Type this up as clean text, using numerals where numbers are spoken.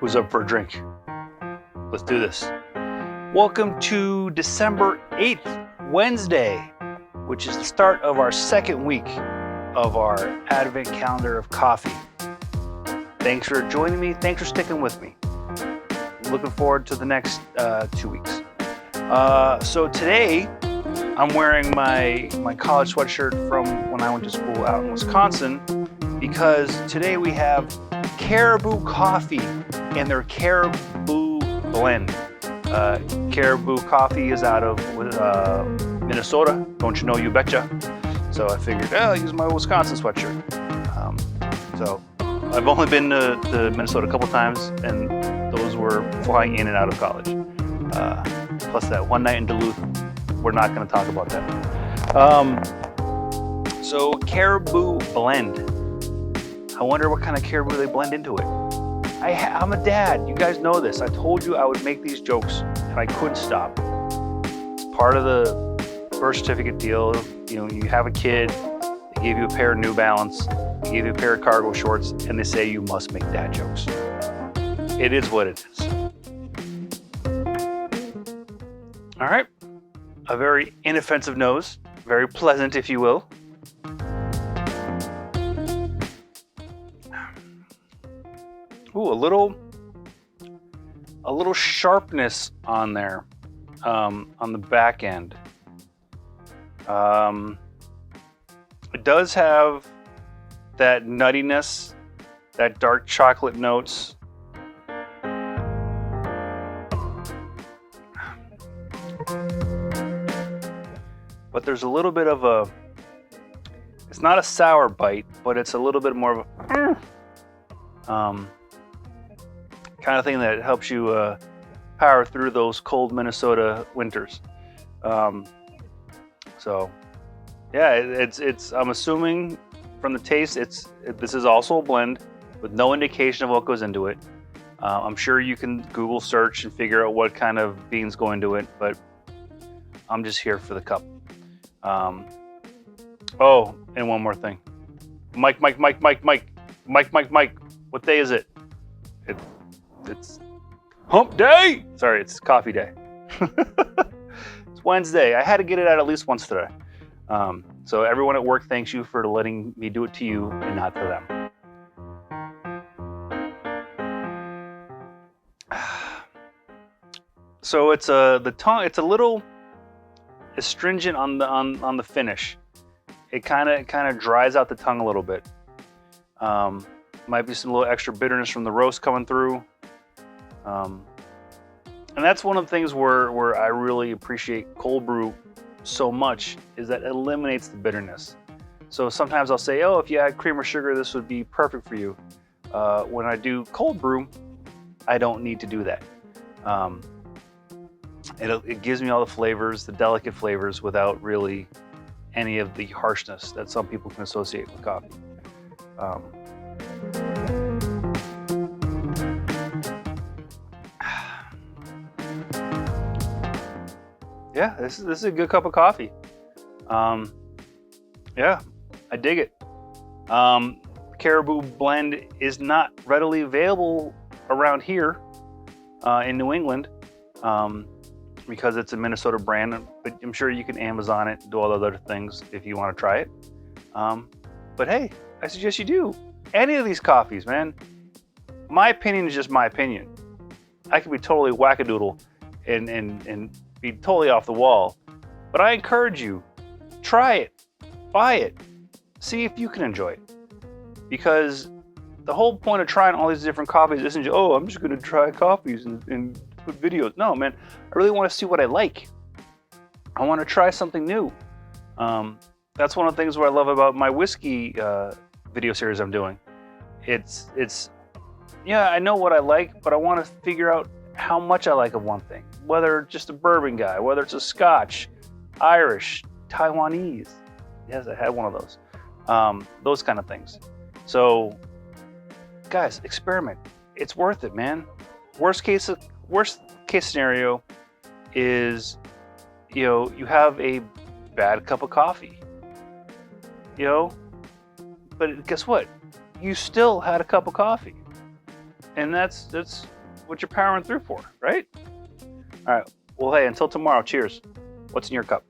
Who's up for a drink? Let's do this. Welcome to December 8th, Wednesday, which is the start of our second week of our Advent calendar of coffee. Thanks for joining me. Thanks for sticking with me. Looking forward to the next 2 weeks. So today, I'm wearing my college sweatshirt from when I went to school out in Wisconsin because today we have Caribou Coffee and their Caribou Blend. Caribou Coffee is out of Minnesota. Don't you know, you betcha. So I figured, I'll use my Wisconsin sweatshirt. So I've only been to Minnesota a couple times, and those were flying in and out of college. Plus that one night in Duluth. We're not going to talk about that. So Caribou Blend. I wonder what kind of caribou they blend into it. I'm a dad. You guys know this. I told you I would make these jokes, and I couldn't stop. It's part of the birth certificate deal. You know, you have a kid, they give you a pair of New Balance, they give you a pair of cargo shorts, and they say you must make dad jokes. It is what it is. All right. A very inoffensive nose, very pleasant, if you will. Ooh, a little sharpness on there, on the back end. It does have that nuttiness, that dark chocolate notes. But there's a little bit of it's not a sour bite, but it's a little bit more of a, kind of thing that helps you power through those cold Minnesota winters. So yeah, it's I'm assuming from the taste, this is also a blend with no indication of what goes into it. I'm sure you can Google search and figure out what kind of beans go into it, but I'm just here for the cup. Oh, and one more thing. Mike. What day is it? It's hump day. Sorry, it's coffee day. It's Wednesday. I had to get it out at least once today. So everyone at work thanks you for letting me do it to you and not to them. So it's the tongue. It's a little astringent on the finish. It kind of dries out the tongue a little bit. Might be some little extra bitterness from the roast coming through. And that's one of the things where I really appreciate cold brew so much, is that it eliminates the bitterness. So sometimes I'll say, if you had cream or sugar, this would be perfect for you. When I do cold brew, I don't need to do that. It gives me all the flavors, the delicate flavors, without really any of the harshness that some people can associate with coffee. Yeah, this is a good cup of coffee. Yeah, I dig it. Caribou Blend is not readily available around here in New England because it's a Minnesota brand, but I'm sure you can Amazon it, do all those other things if you want to try it. But hey, I suggest you do. Any of these coffees, man. My opinion is just my opinion. I could be totally wackadoodle and be totally off the wall, but I encourage you, try it, buy it, see if you can enjoy it. Because the whole point of trying all these different coffees isn't just, I'm just going to try coffees and put videos. No, man, I really want to see what I like. I want to try something new. That's one of the things what I love about my whiskey video series I'm doing. It's I know what I like, but I want to figure out how much I like of one thing. Whether it's just a bourbon guy, whether it's a Scotch, Irish, Taiwanese. Yes, I had one of those. Those kind of things. So, guys, experiment. It's worth it, man. Worst case scenario is, you have a bad cup of coffee. But guess what? You still had a cup of coffee. and that's what you're powering through for, right? All right. Well, hey, until tomorrow, cheers. What's in your cup?